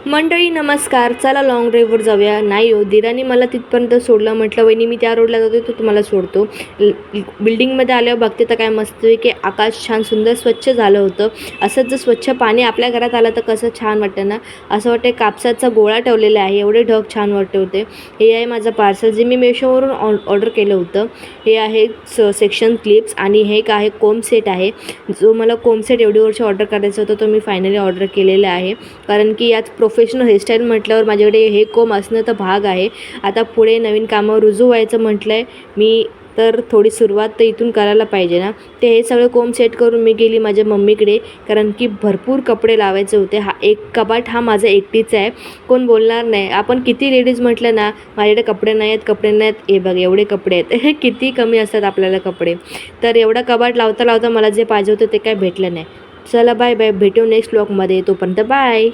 मंडळी नमस्कार. चला लाँग ड्राईव्हवर जाऊया. नाही हो, दिराने मला तिथपर्यंत सोडलं. म्हटलं वहिनी मी त्या रोडला जातो, तो तुम्हाला सोडतो. बिल्डिंगमध्ये आल्यावर बघते तर काय मस्त की आकाश छान सुंदर स्वच्छ झालं होतं. असंच जर स्वच्छ पाणी आपल्या घरात आलं तर कसं छान वाटतं ना. असं वाटतं कापसाचा गोळा ठेवलेला आहे, एवढे ढग छान वाटत होते. हे आहे माझं पार्सल जे मी मेशोवरून ऑर्डर केलं होतं. हे आहे सेक्शन क्लिप्स आणि हे एक आहे कोम सेट आहे. जो मला कोम सेट एवढी वर्ष ऑर्डर करायचा होता तो मी फायनली ऑर्डर केलेला आहे. कारण की यात प्रोफेशनल हेअरस्टाईल म्हटल्यावर माझ्याकडे हे कोम असणं तर भाग आहे. आता पुढे नवीन कामावर रुजू व्हायचं म्हटलं आहे मी, तर थोडी सुरुवात तर इथून करायला पाहिजे ना. ते हे सगळं कोम सेट करून मी गेली माझ्या मम्मीकडे, कारण की भरपूर कपडे लावायचे होते. हा एक कपाट हा माझा एकटीचा आहे, कोण बोलणार नाही. आपण किती लेडीज म्हटलं ना माझ्याकडे कपडे नाही आहेत, कपडे नाही आहेत, हे बघ एवढे कपडे आहेत. किती कमी असतात आपल्याला कपडे. तर एवढा कपाट लावता लावता मला जे पाहिजे होतं ते काय भेटलं नाही. चला बाय बाय, भेटू नेक्स्ट व्लॉगमध्ये. तोपर्यंत बाय.